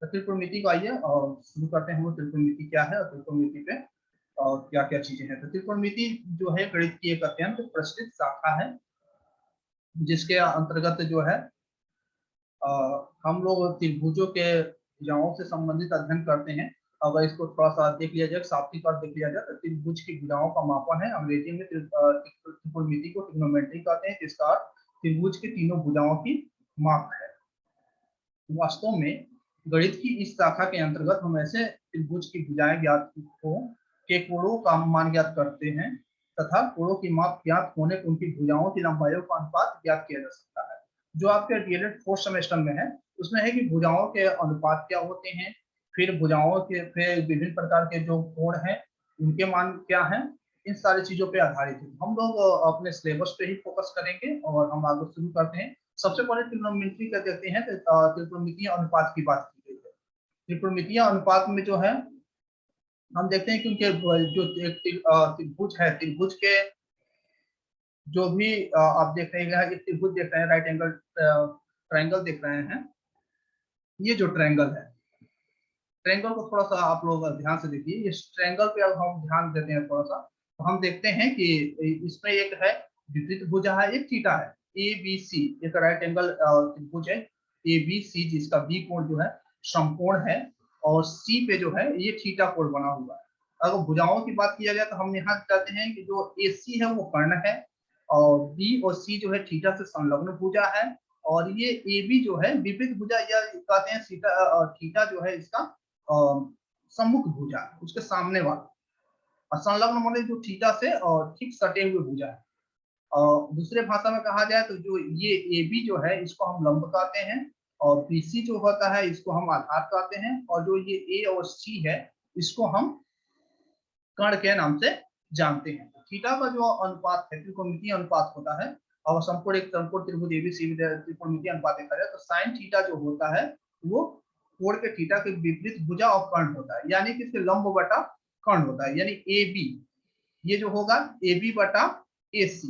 तो त्रिकोणमिति को आइए और शुरू करते हैं। वो त्रिकोणमिति क्या है और त्रिकोणमिति पे और क्या क्या चीजें हैं। तो त्रिकोणमिति जो है गणित की एक अत्यंत प्रचलित शाखा है, जिसके अंतर्गत जो है हम लोग त्रिभुजों के भुजाओं से संबंधित अध्ययन करते हैं। अगर इसको थोड़ा सा देख लिया जाए, शाब्दिक अर्थ देख लिया जाए, तो त्रिभुज की भुजाओं का मापन है। अंग्रेजी में त्रिकोणमिति को ट्रिग्नोमेट्री कहते हैं, जिसका अर्थ त्रिभुज की तीनों भुजाओं की माप है। वास्तव में गणित की इस शाखा के अंतर्गत हम ऐसे त्रिभुज की भुजाएं ज्ञात के कोणों का मान ज्ञात करते हैं तथा कोणों की माप ज्ञात होने पर उनकी भुजाओं की लंबाइयों का अनुपात ज्ञात किया जा सकता है। जो आपके डीएलएड 4th सेमेस्टर में है, उसमें है कि भुजाओं के अनुपात क्या होते हैं, फिर भुजाओं के फिर विभिन्न प्रकार के जो कोण हैं उनके मान क्या हैं, इन सारी चीजों पे आधारित है। हम लोग अपने सिलेबस पे ही फोकस करेंगे और हम आगे शुरू करते हैं। सबसे पहले त्रिकोणमिति का देखते हैं। त्रिकोणमितीय अनुपात की बात की गई है। त्रिकोणमितीय अनुपात में जो है हम देखते हैं कि उनके जो त्रिभुज है, त्रिभुज के जो भी आप देख रहे हैं, एक त्रिभुज देख रहे हैं, राइट एंगल ट्रायंगल देख रहे हैं। ये जो ट्रायंगल है, ट्रायंगल को थोड़ा सा आप लोग ध्यान से देखिए। इस ट्रायंगल पे अगर हम ध्यान देते हैं थोड़ा सा, तो हम देखते हैं कि इसमें एक है विपरीत भुजा है, एक थीटा है, ए बी सी, एक राइट एंगल त्रिभुज है ए बी सी, जिसका बी कोण जो है समकोण है और सी पे जो है ये थीटा कोण बना हुआ है। अगर भुजाओं की बात किया जाए तो हम यहाँ कहते हैं कि जो ए सी है वो कर्ण है और बी और सी जो है थीटा से संलग्न भुजा है, और ये ए बी जो है विपरीत भुजा या कहते हैं थीटा जो है इसका सम्मुख भुजा, उसके सामने वाला संलग्न माने जो थीटा से और ठीक सटे हुए भुजा है। और दूसरे भाषा में कहा जाए तो जो ये ए बी जो है इसको हम लंब कहते हैं और बी सी जो होता है इसको हम आधार कहते हैं, और जो ये ए और सी है इसको हम कर्ण के नाम से जानते हैं। थीटा का जो अनुपात है त्रिकोणमितीय अनुपात होता है, और समकोण एक समकोण त्रिभुज एबीसी त्रिकोणमितीय अनुपात देखा जाए तो साइन थीटा जो होता है वो कोण के थीटा के विपरीत भुजा और कर्ण होता है, यानी कि इसके लंब बटा कर्ण होता है। यानी ए बी ये जो होगा ए बी बटा ए सी,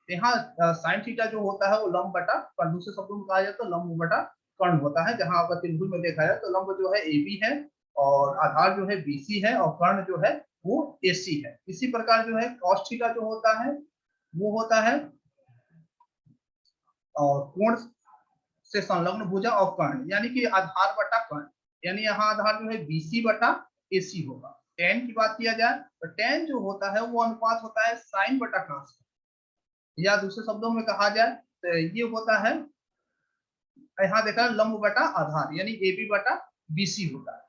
यहाँ साइन थीटा जो होता है वो लंब बटा कर्ण, दूसरे शब्दों में कहा जाए तो लंब बटा कर्ण होता है। जहां अगर त्रिभुज में देखा जाए तो लंब जो है ए बी है और आधार जो है बी सी है और कर्ण जो है वो ए सी है। इसी प्रकार जो है कॉस थीटा जो होता है वो होता है और कोण से संलग्न भुजा और कर्ण, यानी कि आधार बटा कर्ण, यानी यहाँ आधार जो है बीसी बटा एसी होगा। टेन की बात किया जाए तो टेन जो होता है वो अनुपात होता है साइन बटा कॉस, या दूसरे शब्दों में कहा जाए तो ये होता है, यहाँ देखा है लंब बटा आधार, यानी ए बी बटा बीसी होता है।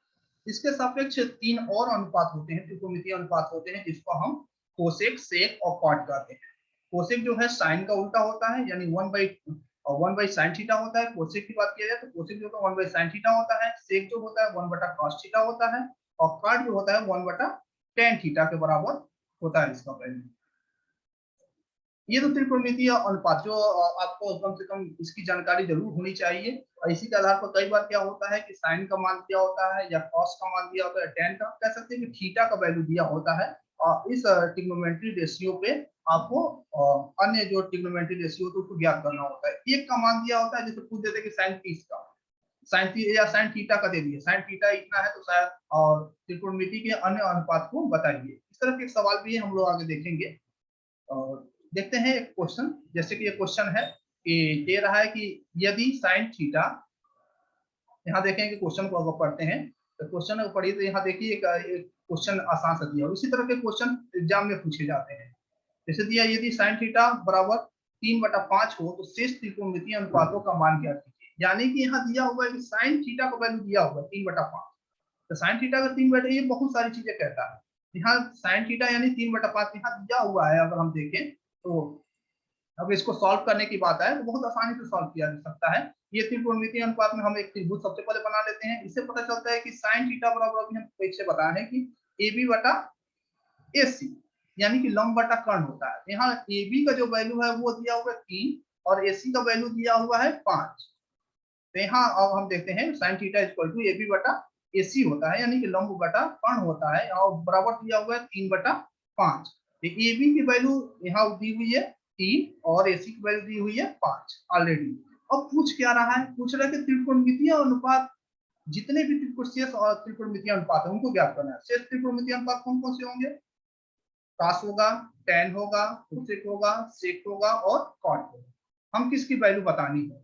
इसके सापेक्ष तीन और अनुपात होते हैं, त्रिकोणमितीय अनुपात होते हैं, जिसको हम कोसेक, सेक और कॉट कहते हैं। कोसेक जो है साइन का उल्टा होता है, यानी 1 बाई साइन थीटा होता है। कोसेक की बात किया जाए तो कोसेक जो होता है 1 बाई साइन थीटा होता है। सेक जो होता है 1 बटा कॉस थीटा होता है, और कॉट जो होता है 1 बटा टेन थीटा के बराबर होता है इसका वैल्यू। ये तो त्रिकोणमितीय अनुपात जो आपको कम से कम इसकी जानकारी जरूर होनी चाहिए। और इसी के आधार पर कई बार क्या होता है कि साइन का मान दिया होता है या कॉस का मान दिया होता है, टेन का कह सकते हैं कि थीटा का वैल्यू दिया होता है, और इस ट्रिग्नोमेट्री रेशियो पे आपको अन्य जो ट्रिग्नोमेट्री रेशियो होता है उसको ज्ञात करना होता है। एक का मान दिया होता है, जैसे पूछ देते कि साइन 30 का, साइन या साइन थीटा का दे दिए, साइन थीटा इतना है तो शायद और त्रिकोणमिति के अन्य अनुपात को बताइए। इस तरह के सवाल भी हम लोग आगे देखेंगे। और देखते हैं एक क्वेश्चन, जैसे कि ये क्वेश्चन है कि दे रहा है कि यदि साइन थीटा, यहाँ देखेंगे क्वेश्चन को अगर पढ़ते हैं तो क्वेश्चन को पढ़िए तो यहाँ देखिए एक क्वेश्चन आसान सा दिया, इसी तरह के क्वेश्चन एग्जाम में पूछे जाते हैं। जैसे दिया यदि साइन थीटा बराबर 3/5 हो तो शेष त्रिकोणमितीय अनुपातों का मान ज्ञात कीजिए। यानी कि यहाँ दिया हुआ है कि साइन थीटा का वैल्यू दिया हुआ है 3/5, तो साइन थीटा का 3/, ये बहुत सारी चीजें कहता है। यहाँ साइन थीटा यानी 3/5 यहाँ दिया हुआ है। अगर हम देखें तो अब इसको सॉल्व करने की बात है तो बहुत आसानी से सॉल्व किया जा सकता है। ये त्रिकोणमितीय अनुपात में हम एक त्रिभुज सबसे पहले बना लेते हैं। इससे पता चलता है कि साइन थीटा बराबर अभी हम पीछे बताए हैं कि ए बी बटा ए सी, यानी कि लंब बटा कर्ण होता है। यहाँ ए बी का जो वैल्यू है वो दिया हुआ है 3 और ए सी का वैल्यू दिया हुआ है 5। तो यहाँ अब हम देखते हैं sine theta equal to A B बटा ए सी होता है, यानी कि लंब बटा कर्ण होता है, और बराबर दिया हुआ है 3/5। ए बी की वैल्यू यहाँ दी हुई है 3 और ए सी की वैल्यू दी हुई है 5 ऑलरेडी। अब पूछ क्या रहा है, पूछ रहा है कि त्रिकोणमितीय अनुपात जितने भी शेष और त्रिकोणमितीय अनुपात है उनको ज्ञात करना है। शेष त्रिकोणमितीय अनुपात कौन कौन से होंगे? कास होगा, tan होगा, कोसेक होगा, सेक होगा और कॉट होगा। हम किसकी वैल्यू बतानी है?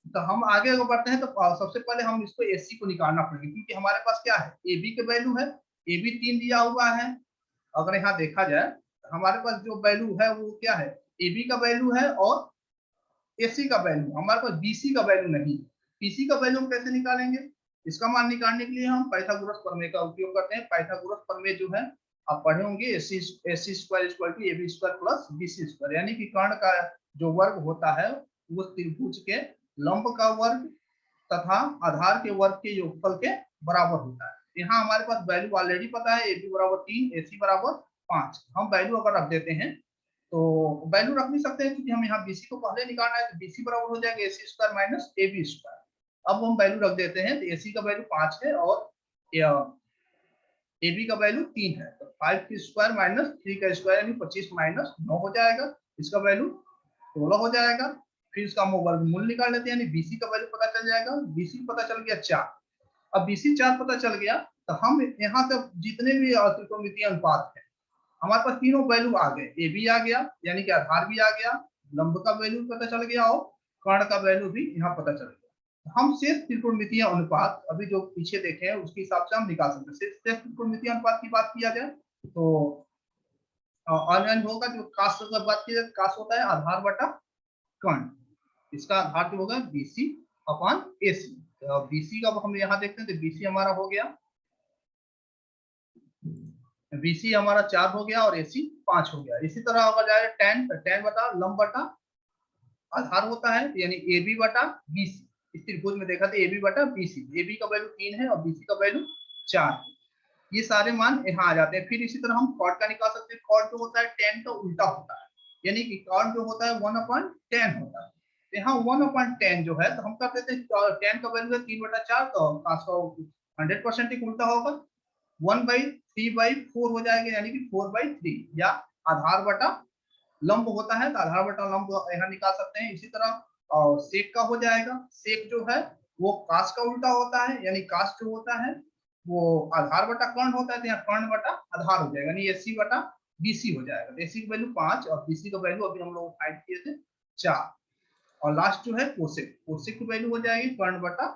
तो हम आगे अगर बढ़ते हैं तो सबसे पहले हम इसको एसी को निकालना पड़ेगा, क्योंकि हमारे पास क्या है, ए बी के वैल्यू है, ए बी 3 दिया हुआ है। अगर यहाँ देखा जाए तो हमारे पास जो वैल्यू है वो क्या है, ए बी का वैल्यू है और एसी का वैल्यू, हमारे पास बीसी का वैल्यू नहीं। पीसी का वैल्यू हम कैसे निकालेंगे? इसका मान निकालने के लिए हम पाइथागोरस प्रमेय का उपयोग करते हैं। पाइथागोरस प्रमेय जो है आप पढ़े होंगे, AC square equal to AB square plus BC square, यानी कि कर्ण का जो वर्ग होता है वो त्रिभुज के लंब का वर्ग तथा आधार के वर्ग के योगफल के बराबर होता है। यहाँ हमारे पास वैल्यू ऑलरेडी पता है, ए बी बराबर 3, एसी बराबर 5। हम वैल्यू अगर रख देते हैं तो वैल्यू रख नहीं सकते हैं, क्योंकि हम यहाँ बीसी को पहले निकालना है, तो बीसी बराबर हो जाएगा AC square minus A B square. अब हम वैल्यू रख देते हैं, तो एसी का वैल्यू 5 है और ए बी का वैल्यू 3 है, तो 5 की स्क्वायर माइनस 3 का स्क्वायर यानी 25 माइनस 9 हो जाएगा, इसका वैल्यू 16 हो जाएगा। फिर इसका हम वर्गमूल निकाल लेते हैं, यानी बीसी का वैल्यू पता चल जाएगा। बीसी पता चल गया 4। अब बीसी 4 पता चल गया तो हम यहाँ से जितने भी त्रिकोणमितीय अनुपात है हमारे पास तीनों वैल्यू आ गए, ए बी आ गया यानी कि आधार भी आ गया, लंब का वैल्यू पता चल गया और कर्ण का वैल्यू भी यहाँ पता चल गया। हम शेष त्रिकोणमितीय अनुपात अभी जो पीछे देखे हैं उसके हिसाब से हम निकाल सकते हैं। शेष त्रिकोणमितीय अनुपात की बात किया जाए तो ऑनलाइन होगा, जो कास्ट की बात की जाए, कास्ट होता है आधार बटा कर्ण, इसका आधार जो होगा बीसी अपॉन एसी। बीसी का हम यहाँ देखते हैं तो बीसी हमारा हो गया, बीसी हमारा 4 हो गया और एसी 5 हो गया। इसी तरह अगर जाए tan बटा लंब बटा आधार होता है, यानी ए बी बटा बीसी। इस त्रिभुज में देखा तो ए बी बटा बीसी, ए बी का वैल्यू 3 है और बीसी का वैल्यू 4 है। ये सारे मान यहाँ आ जाते हैं। फिर इसी तरह हम कॉट का निकाल सकते हैं। कॉट जो होता है tan का उल्टा होता है, यानी कि कॉट जो होता है 1/tan होता है। यहाँ 1/tan जो है तो हम कर देते हैं, tan का वैल्यू है 3/4, तो काश का 100% ही उल्टा होगा, 1/3/4 हो जाएगा, यानी कि 4/3, या आधार बटा लंब होता है तो आधार बटा लंब यहाँ निकाल सकते हैं। इसी तरह सेक का हो जाएगा, सेक जो है वो काश का उल्टा होता है, यानी काश जो होता है वो आधार बटा कर्ण होता है, तो यहाँ कर्ण बटा आधार हो जाएगा, यानी एसी बटा बीसी हो जाएगा। तो एसी की वैल्यू 5 और बीसी का वैल्यू अभी हम लोग फाइंड किए थे 4। और लास्ट जो है कोसेक, कोसेक की वैल्यू हो जाएगी कर्ण बटा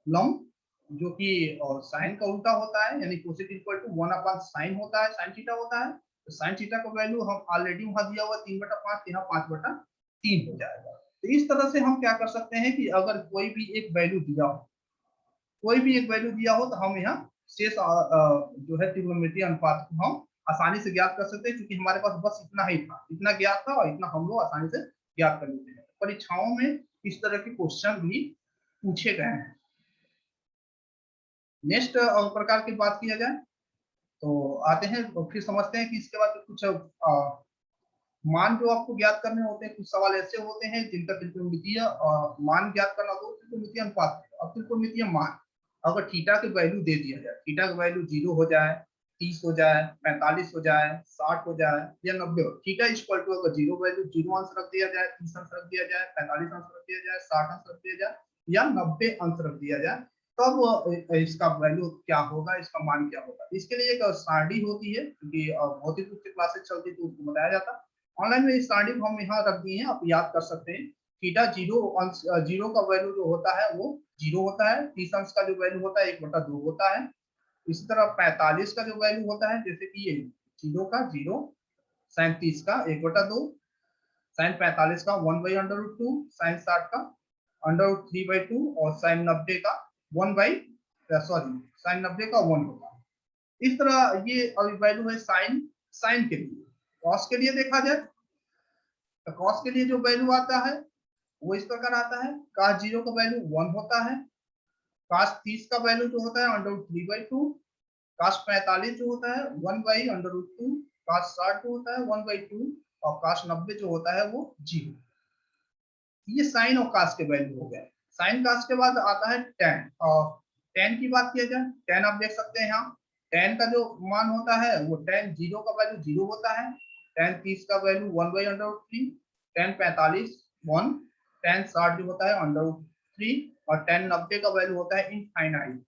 लंब, जो कि साइन का उल्टा होता है, यानी कोसेक इक्वल टू 1/sin होता है, साइन थीटा होता है। तो साइन थीटा का वैल्यू हम ऑलरेडी वहां दिया हुआ 3/5, यहाँ 5/3 हो जाएगा। तो इस तरह से हम क्या कर सकते हैं कि अगर कोई भी एक वैल्यू दिया हो, कोई भी एक वैल्यू दिया हो तो हम यहाँ शेष जो है त्रिकोणमितीय अनुपात को हम आसानी से ज्ञात कर सकते हैं, क्योंकि हमारे पास बस इतना ही था, इतना ज्ञात था और इतना हम लोग आसानी से ज्ञात कर लेते हैं। परीक्षाओं में इस तरह के क्वेश्चन भी पूछे गए हैं। नेक्स्ट प्रकार की बात किया जाए तो आते हैं, तो फिर समझते हैं कि इसके बाद कुछ मान जो आपको ज्ञात करने होते हैं। कुछ सवाल ऐसे होते हैं जिनका त्रिकोणमितीय मान ज्ञात करना हो, त्रिकोणमितीय अनुपात और त्रिकोणमितीय मान। अगर थीटा के वैल्यू दे दिया जाए, थीटा का वैल्यू 0 हो जाए, 30 हो जाए, 45 हो जाए, 60 हो जाए या 90 हो, थीटा इक्वल टू अगर 0 वैल्यू 0 अंश रख दिया जाए, 30 अंश रख दिया जाए, 45 अंश रख दिया जाए, 60 अंश रख दिया जाए या 90 अंश रख दिया जाए, तब इसका वैल्यू क्या होगा, इसका मान क्या होगा। इसके लिए एक सारणी होती है, क्योंकि भौतिक रूप से क्लासेस चलती तो उसको बताया जाता। ऑनलाइन में इस सारणी को हम यहाँ रख दिए हैं, आप याद कर सकते हैं। थीटा 0 का वैल्यू जो होता है वो 0 होता है, 30 अंश का जो वैल्यू होता है 1/2 होता है। इसी तरह 45 का जो वैल्यू होता है, जैसे कि ये 0 का 0, साइन 30 का 1/2, साइन 45 का 1/√2, साइन 60 का √3/2 और साइन 90 का 1 होगा। इस तरह ये अभी वैल्यू है साइन के लिए। कॉस के लिए देखा जाए तो कॉस के लिए जो वैल्यू आता है वो इस प्रकार आता है, cos 0 का वैल्यू 1 होता है, cos 30 का वैल्यू जो होता है √3/2, cos 45 जो होता है 1/√2, cos 60 जो होता है 1/2 और cos 90 जो होता है वो 0। ये साइन और cos के वैल्यू हो गए। साइन cos के बाद आता है tan, और tan की बात किया जाए, tan आप देख सकते हैं यहाँ, tan का जो मान होता है वो tan 0 का वैल्यू 0 होता है, tan 30 का वैल्यू 1/√3, tan 45 1, tan 60 जो होता है 3 और tan 90 का वैल्यू होता है इनफाइनाइट,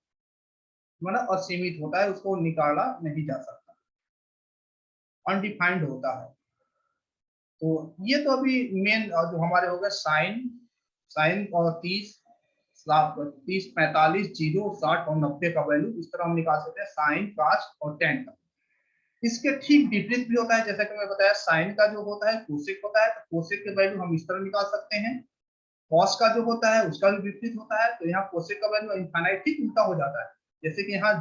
मतलब असीमित होता है, उसको निकाला नहीं जा सकता, अनडिफाइंड होता है। तो ये तो अभी मेन जो हमारे हो गए साइन, साइन और 30, 30, 45, 0, 60 और 90 का वैल्यू इस तरह हम निकाल सकते हैं, साइन, कॉस और टेन का। इसके ठीक विपरीत भी होता है, जैसा कि मैं बताया साइन का जो होता है कोसेक होता है, तो कोसेक के वैल्यू हम इस तरह निकाल सकते हैं। कॉस का जो होता है उसका भी विपरीत होता है, तो यहाँ कोसेक का वैल्यू इनफाइनाइट ठीक उल्टा हो जाता है। जैसे कि यहाँ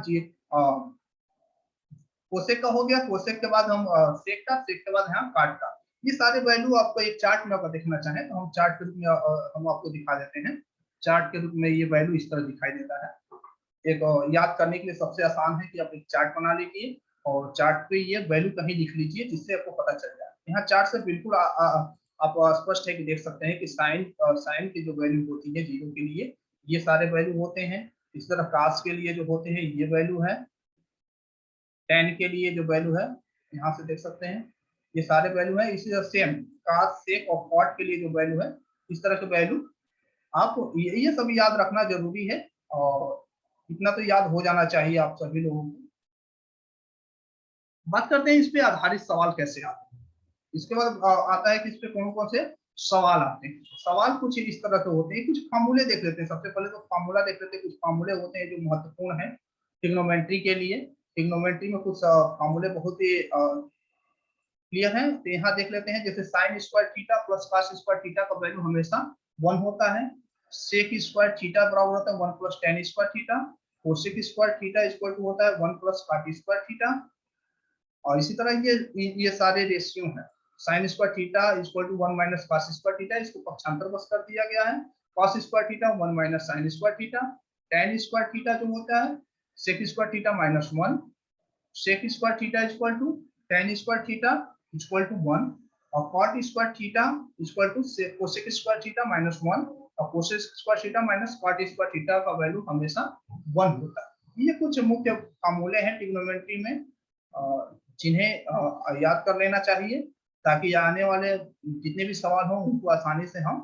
कोसेक का हो गया, कोसेक के बाद हम सेक का, सेक के बाद यहाँ काट का। ये सारे वैल्यू आपको एक चार्ट में अगर देखना चाहें तो हम चार्ट के रूप में हम आपको दिखा देते हैं। चार्ट के रूप में ये वैल्यू इस तरह दिखाई देता है। एक याद करने के लिए सबसे आसान है कि आप एक चार्ट बना लीजिए और चार्ट पे ये वैल्यू कहीं लिख लीजिए जिससे आपको पता चल जाए। यहाँ चार्ट से बिल्कुल आप स्पष्ट है कि देख सकते हैं कि साइन की जो वैल्यू होती है 0 के लिए ये सारे वैल्यू होते हैं। इस तरह कास के लिए जो होते हैं ये वैल्यू है, टेन के लिए जो वैल्यू है यहाँ से देख सकते हैं ये सारे वैल्यू है। इसी तरह सेम कास, सेक और कॉट के लिए जो वैल्यू है इस तरह के वैल्यू आप ये सब याद रखना जरूरी है और इतना तो याद हो जाना चाहिए आप सभी लोगों को। बात करते हैं इस पे आधारित सवाल कैसे आते हैं। इसके बाद आता है कि इस पे कौन कौन से सवाल आते हैं। सवाल कुछ इस तरह के होते हैं, कुछ फार्मूले देख लेते हैं। सबसे पहले तो फार्मूला देख लेते हैं, कुछ फार्मूले होते हैं जो महत्वपूर्ण है ट्रिग्नोमेट्री के लिए। ट्रिग्नोमेट्री में कुछ फार्मूले बहुत ही क्लियर है, तो यहाँ देख लेते हैं। जैसे sign square theta plus cos square theta का वैल्यू हमेशा 1 होता है। सेक स्क्वायर थीटा बराबर होता है 1 plus tan square theta. Cosec square theta equal to होता है 1 प्लस कॉट स्क्वायर थीटा। और इसी तरह ये सारे रेशियो हैं। Sine square theta equal to 1 minus cos square theta, इसको पक्षांतर बस कर दिया गया है। Cos square theta 1 minus sine square theta. Tan square theta जो होता है sec square theta minus 1। Sec square theta equal to tan square theta equal to 1 और cot square theta equal to cosec square theta minus 1 और cosec square theta minus cot square theta का value हमेशा 1 होता है। ये कुछ मुख्य फार्मूले हैं ट्रिग्नोमेट्री में जिन्हें याद कर लेना चाहिए ताकि आने वाले जितने भी सवाल हों उनको आसानी से हम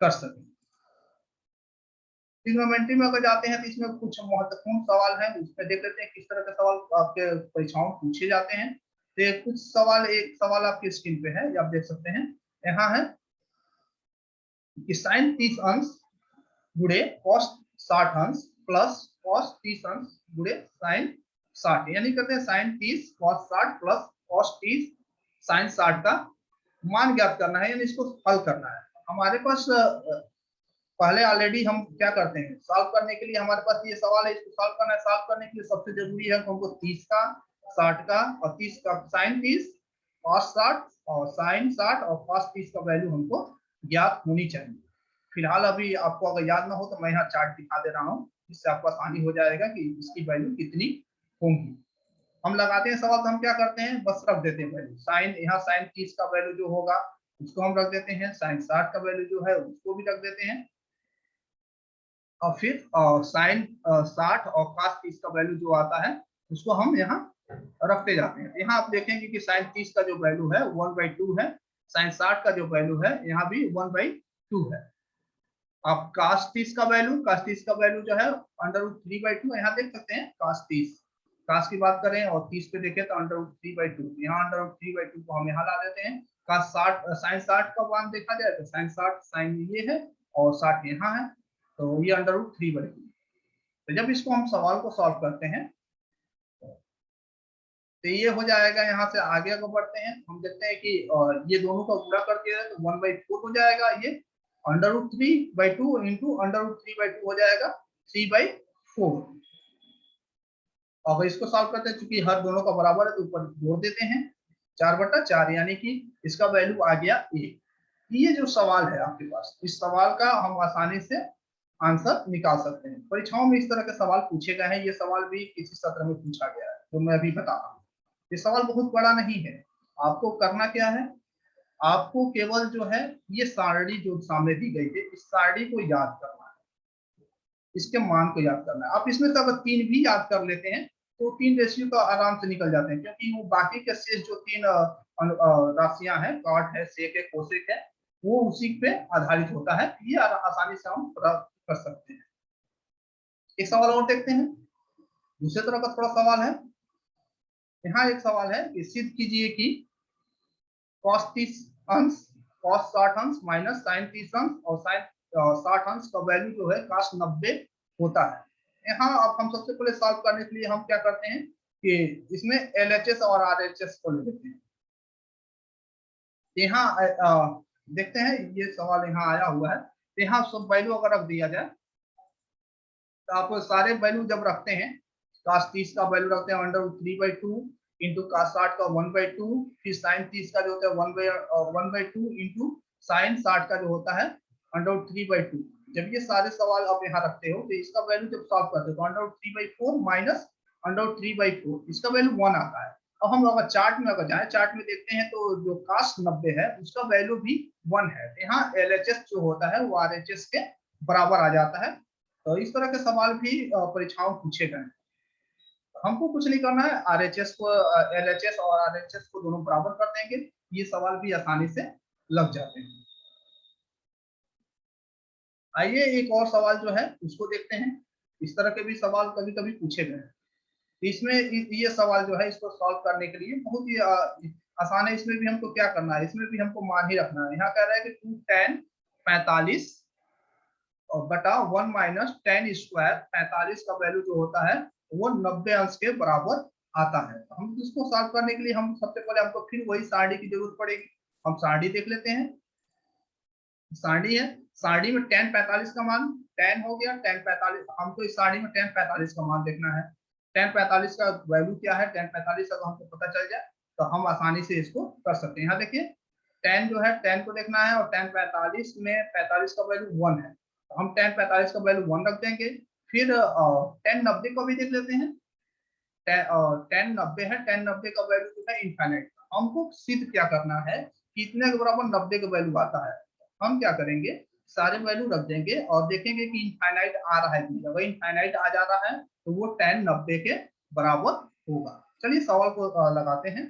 कर सकें। ट्रिग्नोमेट्री में अगर जाते हैं तो इसमें कुछ महत्वपूर्ण सवाल हैं, उसमें देख लेते हैं किस तरह के सवाल आपके परीक्षाओं में पूछे जाते हैं। तो कुछ सवाल, एक सवाल आपकी स्क्रीन पे है, आप देख सकते हैं। यहाँ है कि साइन 30 अंश गुणे कॉस 60 अंश प्लस कॉस 30 अंश गुणे साइन 60, यानी कहते हैं sine 30 cos 60 plus cos 30 sine 60 का मान ज्ञात करना है, यानी इसको हल करना है। हमारे पास पहले ऑलरेडी हम क्या करते हैं सॉल्व करने के लिए, हमारे पास ये सवाल है, इसको सॉल्व करना है। सॉल्व करने के लिए सबसे जरूरी है हमको 30 का, 60 का और 30 का, साइन 30 कॉस 60 और साइन 60 और कॉस 30 का वैल्यू हमको ज्ञात होनी चाहिए। फिलहाल अभी आपको अगर याद ना हो तो मैं यहाँ चार्ट दिखा दे रहा हूँ, जिससे आपको आसानी हो जाएगा कि इसकी वैल्यू कितनी होंगी। हम लगाते हैं सवाल तो हम क्या करते हैं बस रख देते हैं वैल्यू। साइन, यहाँ साइन 30 का वैल्यू जो होगा उसको हम रख देते हैं, साइन 60 का वैल्यू जो है उसको भी रख देते हैं और फिर साइन 60 और कॉस 30 का वैल्यू जो आता है उसको हम यहाँ रखते जाते हैं। यहाँ आप देखेंगे कि साइन 30 का जो वैल्यू है 1/2 है, साइन 60 का जो वैल्यू है यहाँ भी 1/2 है। आप cos 30 का वैल्यू जो है √3/2, यहाँ देख सकते हैं cos 30, cos की बात करें और 30 पे देखें तो √3/2, यहाँ √3/2 को हम यहाँ ला देते हैं। cos 60 साइन 60 का मान देखा जाए तो साइन 60 साइन ये है और 60 यहाँ है, तो ये √3/2। तो जब इसको हम सवाल को सॉल्व करते हैं तो ये हो जाएगा। यहाँ से आगे अगर बढ़ते हैं हम देखते हैं कि ये दोनों का गुणा कर दिया तो 1/4 हो जाएगा, ये √3/2 इंटू √3/2 हो जाएगा 3/4। अगर इसको सॉल्व करते हैं चूंकि हर दोनों का बराबर है तो ऊपर जोड़ देते हैं 4/4, यानी कि इसका वैल्यू आ गया 1। ये जो सवाल है आपके पास, इस सवाल का हम आसानी से आंसर निकाल सकते हैं। परीक्षाओं में इस तरह के सवाल पूछे गए हैं, ये सवाल भी किसी सत्र में पूछा गया है जो मैं अभी बता रहा हूँ। ये सवाल बहुत बड़ा नहीं है, आपको करना क्या है, आपको केवल जो है ये सारणी जो सामने दी गई है इस सारणी को याद करना है, इसके मान को याद करना है। आप इसमें से अगर 3 भी याद कर लेते हैं तो 3 रेशियो तो आराम से निकल जाते हैं, क्योंकि वो बाकी के शेष जो 3 राशियां हैं, कॉट है, सेक है, कोसेक है, वो उसी पे आधारित होता है। ये आसानी से हम कर सकते हैं। एक सवाल और देखते हैं, दूसरे तरह का थोड़ा सवाल है। यहाँ एक सवाल है कि सिद्ध कीजिए कि cos 30 अंश cos 60 अंश माइनस sin 30 अंश और sin 60 अंश का वैल्यू जो है cos 90 होता है। यहाँ अब हम सबसे पहले सॉल्व करने के लिए हम क्या करते हैं कि इसमें LHS और RHS को ले लेते हैं। यहाँ देखते हैं, ये सवाल यहाँ आया हुआ है, तो यहाँ सब वैल्यू अगर रख दिया जाए तो आप सारे वैल्यू जब रखते हैं, cos 30 का वैल्यू रखते हैं √3/2 इंटू cos 60 का 1/2, फिर sin 30 का जो होता है 1/2 इंटू sin 60 का जो होता है √3/2। जब ये सारे सवाल आप यहाँ रखते हो तो इसका वैल्यू जब सॉल्व करते हो तो √3/4 माइनस √3/4 इसका वैल्यू 1 आता है। अब हम अगर चार्ट में अगर जाए, चार्ट में देखते हैं तो जो cos 90 है उसका वैल्यू भी 1 है। यहाँ LHS जो होता है वो RHS के बराबर आ जाता है। तो इस तरह के सवाल भी परीक्षाओं में पूछे गए। हमको कुछ नहीं करना है, RHS को LHS और RHS को दोनों बराबर कर देंगे, ये सवाल भी आसानी से लग जाते हैं। आइए एक और सवाल जो है उसको देखते हैं। इस तरह के भी सवाल कभी कभी पूछे गए हैं। इसमें ये सवाल जो है इसको सॉल्व करने के लिए बहुत ही आसान है। इसमें भी हमको क्या करना है, इसमें भी हमको मान ही रखना है। यहाँ कह रहा है कि 2 tan 45 और बटा 1 माइनस tan स्क्वायर 45 का वैल्यू जो होता है वो 90 अंश के बराबर आता है। हम इसको सॉल्व करने के लिए हम सबसे पहले हमको फिर वही सारणी की जरूरत पड़ेगी। हम सारणी देख लेते हैं। सारणी है, सारणी में tan 45 का मान tan हो गया, tan 45 हमको इस सारणी में tan 45 का मान देखना है। tan 45 का वैल्यू क्या है, tan 45 अगर हमको पता चल जाए तो हम आसानी से इसको कर सकते हैं। यहाँ देखिए tan जो है, tan को देखना है और tan 45 में 45 का वैल्यू 1 है, तो हम tan 45 का वैल्यू 1 रख देंगे। फिर tan 90 को भी देख लेते हैं। tan 90 है, tan 90 का वैल्यू जो है इनफाइनाइट। हमको सिद्ध क्या करना है, कितने के बराबर 90 का वैल्यू आता है। हम क्या करेंगे, सारे वैल्यू रख देंगे और देखेंगे कि इनफाइनाइट आ रहा है कि नहीं। अगर इनफाइनाइट आ जा रहा है तो वो tan 90 के बराबर होगा। चलिए सवाल को लगाते हैं।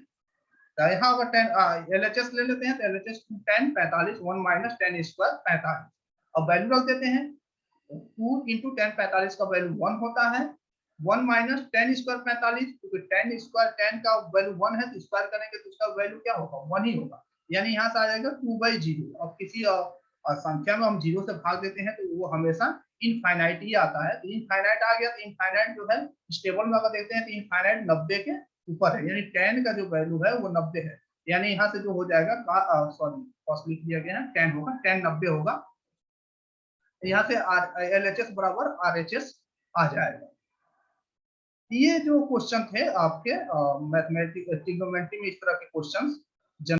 तो यहाँ अगर tan LHS ले लेते हैं तो LHS 2 tan 45 1 minus tan square 45। अब वैल्यू रख देते हैं, 2 इंटू tan 45 का वैल्यू 1 होता है, 1 माइनस tan स्क्वायर 45, क्योंकि tan स्क्वायर tan का वैल्यू 1 है तो स्क्वायर करेंगे तो उसका वैल्यू क्या होगा, 1 ही होगा। यानी यहाँ से आ जाएगा 2/0। अब किसी संख्या में हम 0 से भाग देते हैं तो वो हमेशा इनफाइनाइट ही आता है। तो इनफाइनाइट आ गया, तो इनफाइनाइट जो है स्टेबल में अगर देखते हैं तो इनफाइनाइट 90 के ऊपर है, यानी tan का जो वैल्यू है वो 90 है। यानी यहाँ से जो हो जाएगा, सॉरी कॉस लिख दिया गया है, tan होगा, tan 90 होगा। यहाँ से LHS बराबर RHS आ जाएगा। ये जो क्वेश्चन थे आपके मैथमेटिक्स ट्रिग्नोमेट्री में, इस तरह के क्वेश्चंस